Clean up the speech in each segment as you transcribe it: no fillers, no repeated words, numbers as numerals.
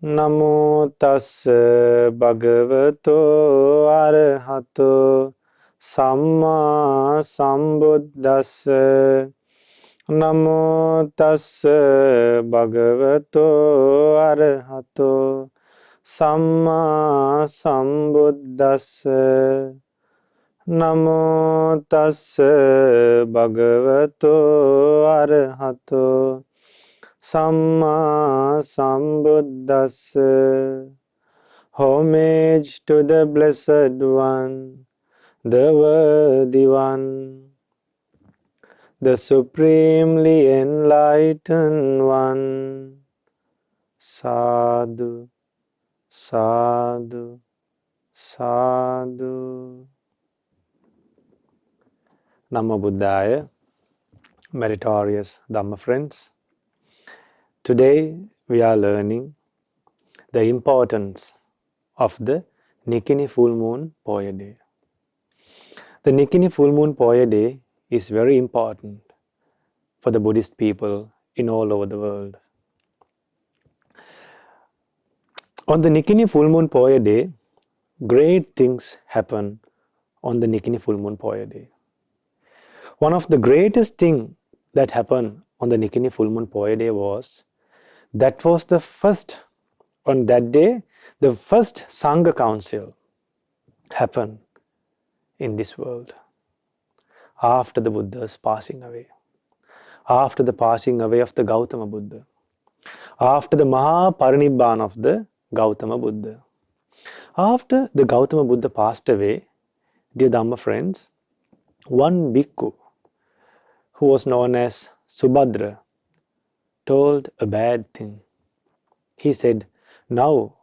Namo tassa bhagavato arahato samma sambuddhassa. Namo tassa bhagavato arahato samma sambuddhassa. Namo tassa bhagavato arahato Samma Sambuddhassa. Homage to the Blessed One, the Worthy One, the Supremely Enlightened One. Sadhu, Sadhu, Sadhu. Namo Buddhaya, meritorious Dhamma friends. Today we are learning the importance of the Nikini full moon Poya day. The Nikini full moon Poya day is very important for the Buddhist people in all over the world. On the Nikini full moon Poya day, great things happen on the Nikini full moon Poya day. One of the greatest things that happened on the Nikini full moon Poya day was the first, on that day, the first Sangha council happened in this world after the Buddha's passing away, after the passing away of the Gautama Buddha, after the Mahaparinibbana of the Gautama Buddha. After the Gautama Buddha passed away, dear Dhamma friends, one bhikkhu who was known as Subhadra told a bad thing. He said, now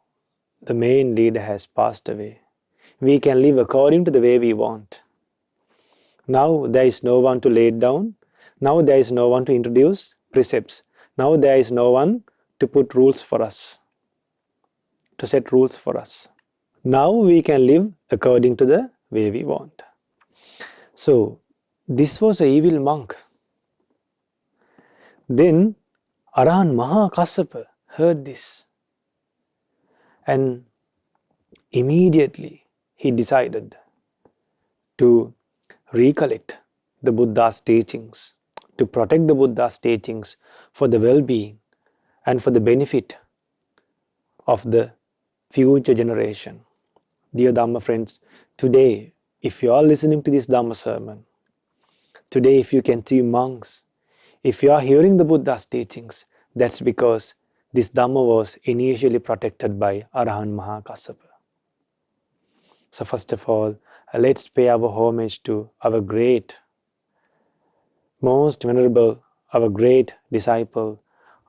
the main leader has passed away. We can live according to the way we want. Now there is no one to lay it down. Now there is no one to introduce precepts. Now there is no one to put rules for us, to set rules for us. Now we can live according to the way we want. So this was an evil monk. Then Arahant Mahakassapa heard this, and immediately he decided to recollect the Buddha's teachings, to protect the Buddha's teachings for the well-being and for the benefit of the future generation. Dear Dhamma friends, today, if you are listening to this Dhamma sermon, today if you can see monks, if you are hearing the Buddha's teachings, that's because this Dhamma was initially protected by Arahant Mahakassapa. So first of all, let's pay our homage to our great, most venerable, our great disciple,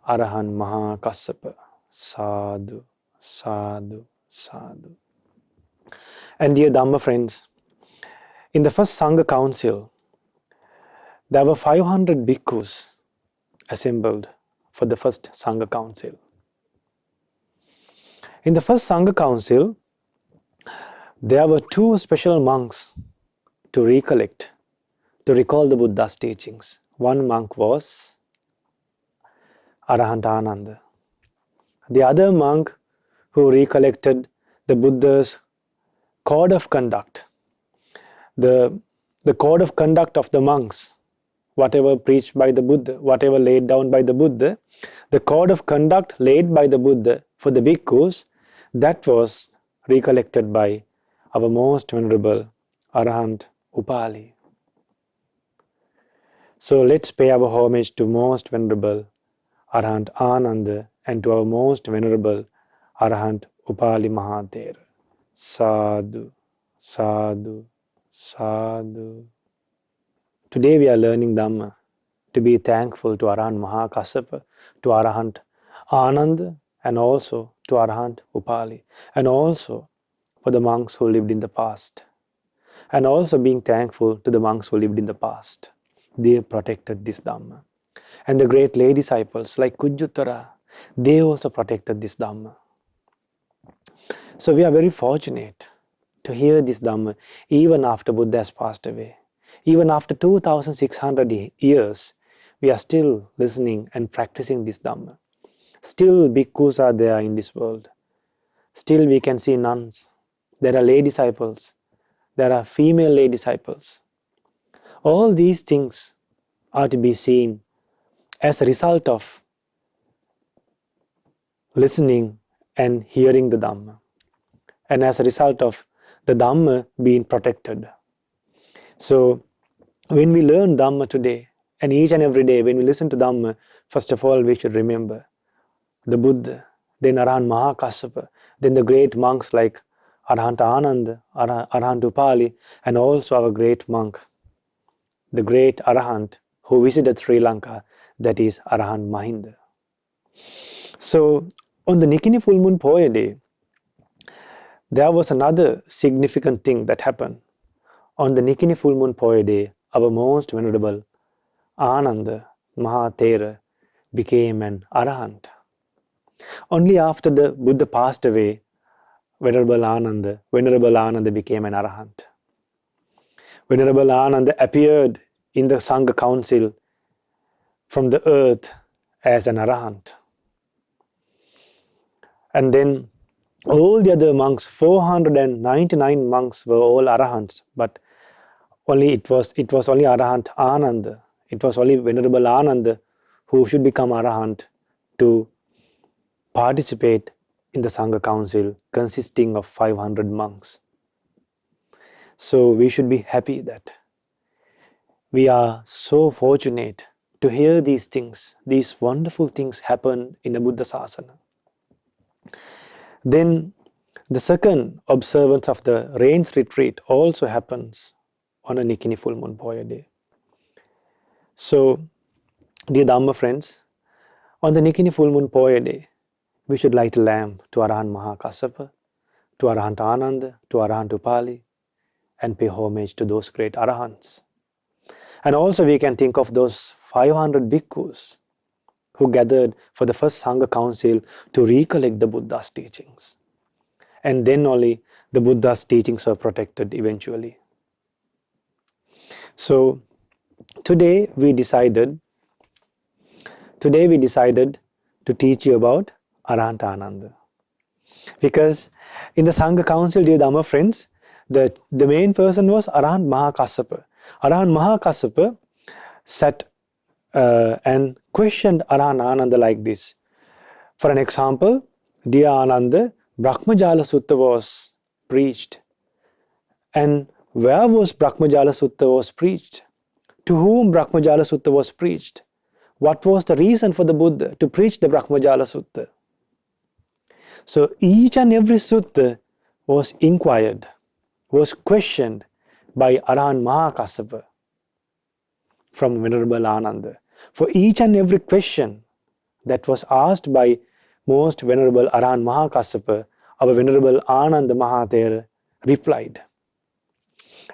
Arahant Mahakassapa. Sadhu, sadhu, sadhu. And dear Dhamma friends, in the first Sangha council, there were 500 bhikkhus assembled for the first Sangha council. In the first Sangha council, there were two special monks to recall the Buddha's teachings. One monk was Venerable Ananda. The other monk who recollected the Buddha's code of conduct, the code of conduct of the monks, whatever preached by the Buddha, whatever laid down by the Buddha, the code of conduct laid by the Buddha for the bhikkhus, that was recollected by our most venerable Arahant Upali. So let's pay our homage to most venerable Arahant Ananda and to our most venerable Arahant Upali Mahathera. Sadhu, sadhu, sadhu. Today we are learning Dhamma to be thankful to Arahant Mahakassapa, to Arahant Ananda, and also to Arahant Upali, and also for the monks who lived in the past, and also being thankful to the monks who lived in the past. They protected this Dhamma. And the great lay disciples like Kujjuttara, they also protected this Dhamma. So we are very fortunate to hear this Dhamma even after Buddha has passed away. Even after 2600 years, we are still listening and practicing this Dhamma. Still bhikkhus are there in this world. Still we can see nuns. There are lay disciples. There are female lay disciples. All these things are to be seen as a result of listening and hearing the Dhamma, and as a result of the Dhamma being protected. So when we learn Dhamma today, and each and every day when we listen to Dhamma, first of all we should remember the Buddha, then Arahant Mahakassapa, then the great monks like Arahant Ananda, Arahant Upali, and also our great monk, the great Arahant who visited Sri Lanka, that is Arahant Mahinda. So on the Nikini full moon Poya day, there was another significant thing that happened. On the Nikini full moon Poya day, our most venerable Ananda Mahathera became an Arahant. Only after the Buddha passed away, Venerable Ananda became an Arahant. Venerable Ananda appeared in the Sangha council from the earth as an Arahant. And then all the other monks, 499 monks, were all Arahants, but it was only Arahant Ananda. It was only Venerable Ananda who should become Arahant to participate in the Sangha council consisting of 500 monks. So we should be happy that we are so fortunate to hear these things, these wonderful things happen in the Buddha Sasana. Then the second observance of the rains retreat also happens on a Nikini full moon Poya day. So, dear Dhamma friends, on the Nikini full moon Poya day, we should light a lamp to Arahant Mahakassapa, to Arahant Ananda, to Arahant Upali, and pay homage to those great Arahants. And also we can think of those 500 bhikkhus who gathered for the first Sangha council to recollect the Buddha's teachings. And then only the Buddha's teachings were protected eventually. So today we decided to teach you about Arahant Ananda. Because in the Sangha council, dear Dhamma friends, the main person was Arahant Mahakassapa. Arahant Mahakassapa sat and questioned Arahant Ananda like this. For an example, dear Ananda, Brahmajala Sutta was preached. And where was Brahmajala Sutta was preached? To whom Brahmajala Sutta was preached? What was the reason for the Buddha to preach the Brahmajala Sutta? So each and every sutta was inquired, was questioned by Arahant Mahakassapa from Venerable Ananda. For each and every question that was asked by most Venerable Arahant Mahakassapa, our Venerable Ananda Mahathera replied.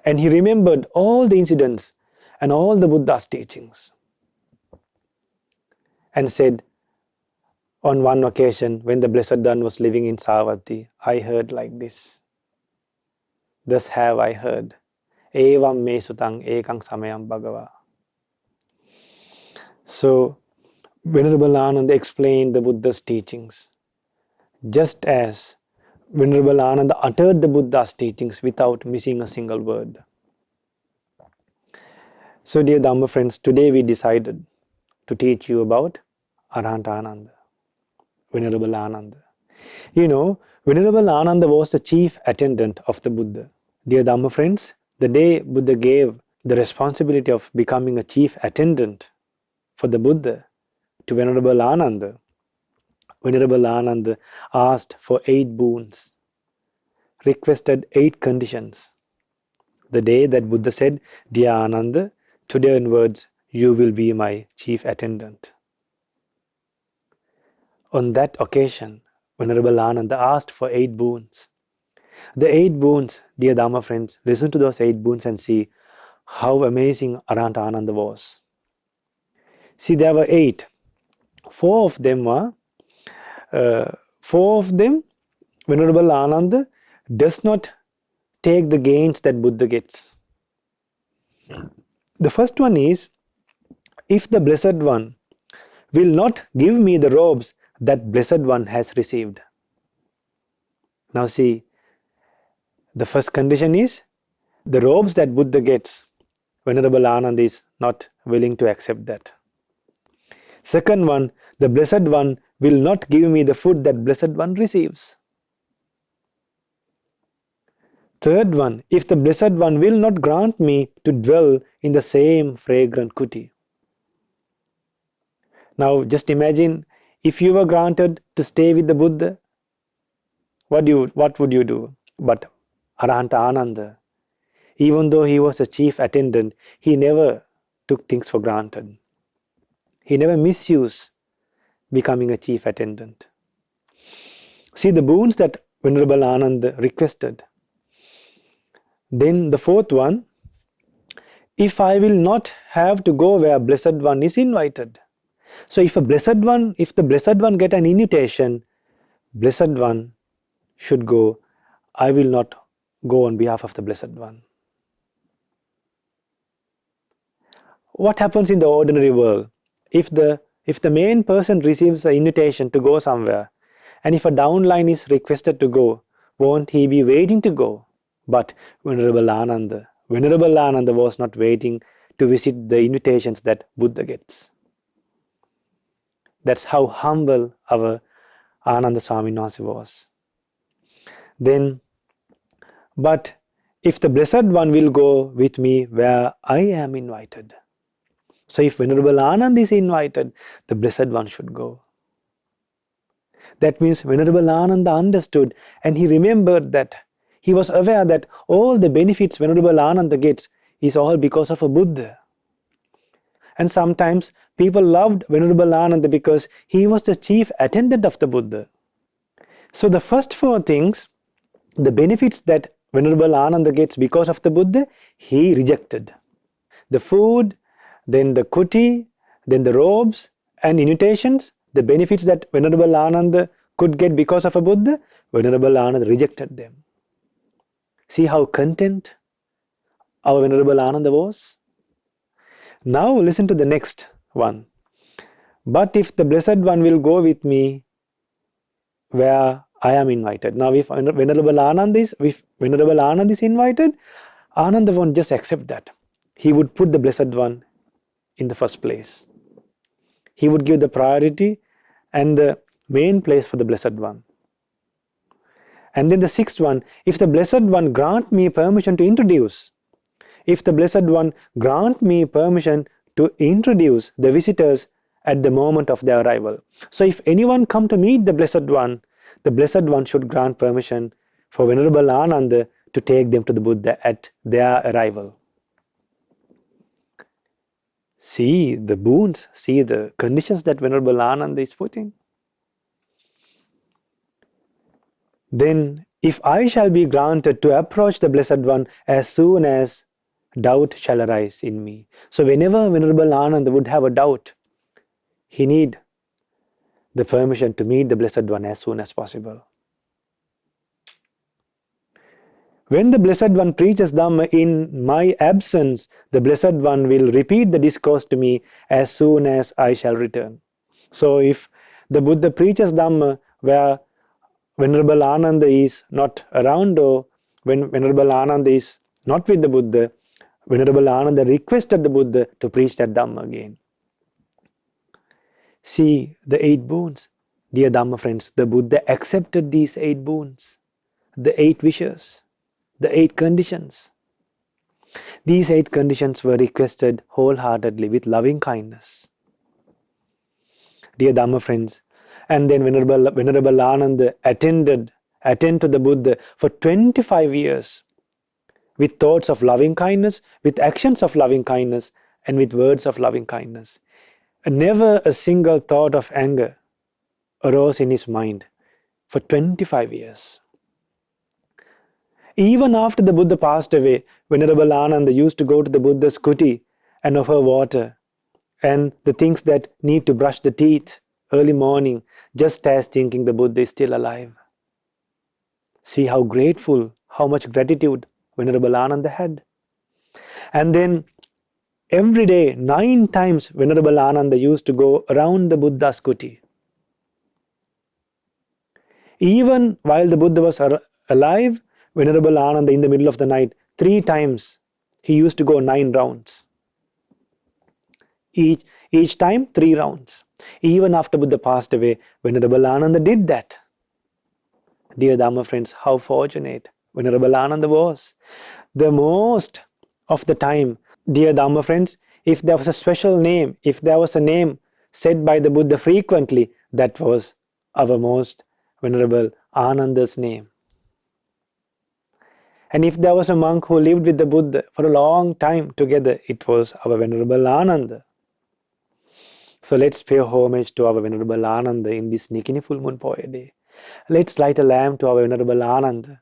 And he remembered all the incidents and all the Buddha's teachings. And said, on one occasion, when the Blessed One was living in Savatthi, I heard like this. Thus have I heard. Evam me sutang ekang samayam bhagava. So, Venerable Ananda explained the Buddha's teachings, just as Venerable Ananda uttered the Buddha's teachings without missing a single word. So, dear Dhamma friends, today we decided to teach you about Arahant Ananda, Venerable Ananda. You know, Venerable Ananda was the chief attendant of the Buddha. Dear Dhamma friends, the day Buddha gave the responsibility of becoming a chief attendant for the Buddha to Venerable Ananda, Venerable Ananda asked for 8 boons, requested 8 conditions. The day that Buddha said, Dear Ananda, today onwards you will be my chief attendant. On that occasion, Venerable Ananda asked for 8 boons. The 8 boons, dear Dhamma friends, listen to those 8 boons and see how amazing Arahant Ananda was. See, there were 8. 4 of them, Venerable Ananda does not take the gains that Buddha gets. The first one is, if the Blessed One will not give me the robes that Blessed One has received. Now see, the first condition is the robes that Buddha gets. Venerable Ananda is not willing to accept that. Second one, the Blessed One will not give me the food that Blessed One receives. Third one, if the Blessed One will not grant me to dwell in the same fragrant kuti. Now just imagine if you were granted to stay with the Buddha, what would you do? But Arahanta Ananda, even though he was a chief attendant, he never took things for granted. He never misused becoming a chief attendant. See the boons that Venerable Ananda requested. Then the fourth one, if I will not have to go where Blessed One is invited. So if the Blessed One get an invitation, Blessed One should go. I will not go on behalf of the Blessed One. What happens in the ordinary world? If the main person receives an invitation to go somewhere, and if a downline is requested to go, won't he be waiting to go? But Venerable Ananda was not waiting to visit the invitations that Buddha gets. That's how humble our Ananda Swami Nasi was. Then, but if the Blessed One will go with me where I am invited. So if Venerable Ananda is invited, the Blessed One should go. That means Venerable Ananda understood, and he remembered that. He was aware that all the benefits Venerable Ananda gets is all because of a Buddha. And sometimes people loved Venerable Ananda because he was the chief attendant of the Buddha. So the first four things, the benefits that Venerable Ananda gets because of the Buddha, he rejected. The food, then the kuti, then the robes and invitations, the benefits that Venerable Ananda could get because of a Buddha, Venerable Ananda rejected them. See how content our Venerable Ananda was? Now listen to the next one. But if the Blessed One will go with me where I am invited. Now if Venerable Ananda is invited, Ananda won't just accept that. He would put the Blessed One in the first place. He would give the priority and the main place for the Blessed One. And then the sixth one, if the Blessed One grant me permission to introduce. If the Blessed One grant me permission to introduce the visitors at the moment of their arrival. So if anyone come to meet the Blessed One should grant permission for Venerable Ananda to take them to the Buddha at their arrival. See the boons, see the conditions that Venerable Ananda is putting. Then, if I shall be granted to approach the Blessed One as soon as doubt shall arise in me. So whenever Venerable Ananda would have a doubt, he need the permission to meet the Blessed One as soon as possible. When the Blessed One preaches Dhamma in my absence, the Blessed One will repeat the discourse to me as soon as I shall return. So if the Buddha preaches Dhamma where Venerable Ananda is not around, or when Venerable Ananda is not with the Buddha, Venerable Ananda requested the Buddha to preach that Dhamma again. See the 8 boons. Dear Dhamma friends, the Buddha accepted these 8 boons, the 8 wishes, the 8 conditions. These 8 conditions were requested wholeheartedly with loving kindness. Dear Dhamma friends, and then Venerable Ananda attended to the Buddha for 25 years with thoughts of loving kindness, with actions of loving kindness, and with words of loving kindness. And never a single thought of anger arose in his mind for 25 years. Even after the Buddha passed away, Venerable Ananda used to go to the Buddha's kuti and offer water and the things that need to brush the teeth early morning, just as thinking the Buddha is still alive. See how grateful, how much gratitude Venerable Ananda had. And then every day, 9 times Venerable Ananda used to go around the Buddha's kuti. Even while the Buddha was alive, Venerable Ananda in the middle of the night, 3 times, he used to go 9 rounds. Each time 3 rounds. Even after Buddha passed away, Venerable Ananda did that. Dear Dhamma friends, how fortunate Venerable Ananda was. The most of the time, dear Dhamma friends, if there was a special name, if there was a name said by the Buddha frequently, that was our most Venerable Ananda's name. And if there was a monk who lived with the Buddha for a long time together, it was our Venerable Ananda. So let's pay homage to our Venerable Ananda in this Nikini Full Moon Poya Day. Let's light a lamp to our Venerable Ananda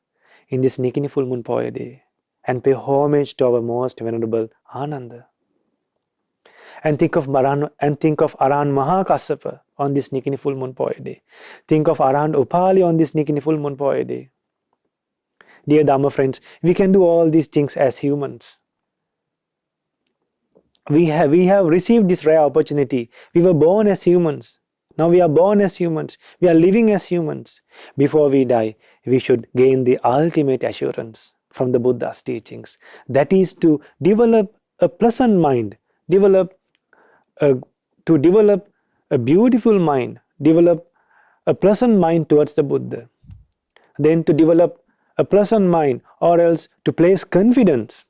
in this Nikini Full Moon Poya Day and pay homage to our most Venerable Ananda. And think of Arahant Mahakassapa on this Nikini Full Moon Poya Day. Think of Arahant Upali on this Nikini Full Moon Poya Day. Dear Dhamma friends, we can do all these things as humans. We have received this rare opportunity. We were born as humans. Now we are born as humans. We are living as humans. Before we die, we should gain the ultimate assurance from the Buddha's teachings. That is to develop a pleasant mind, develop a beautiful mind, develop a pleasant mind towards the Buddha. Then to develop a pleasant mind, or else to place confidence,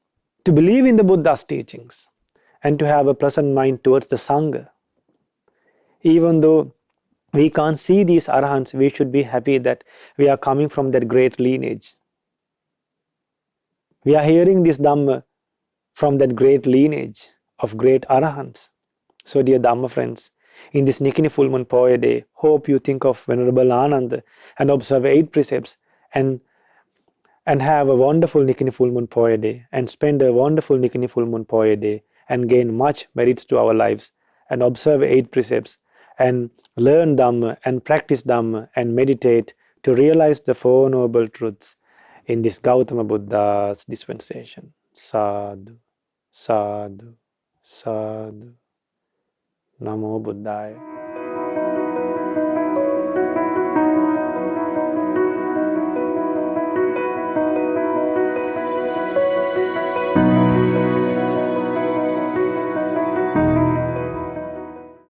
to believe in the Buddha's teachings, and to have a pleasant mind towards the Sangha. Even though we can't see these Arahants, we should be happy that we are coming from that great lineage. We are hearing this Dhamma from that great lineage of great Arahants. So dear Dhamma friends, in this Nikini Full Moon Poya Day, hope you think of Venerable Ananda and observe 8 precepts and have a wonderful Nikini Full Moon Poya Day and spend a wonderful Nikini Full Moon Poya Day and gain much merits to our lives and observe 8 precepts and learn Dhamma and practice Dhamma and meditate to realize the 4 noble truths in this Gautama Buddha's dispensation. Sadhu, sadhu, sadhu. Namo Buddhaya.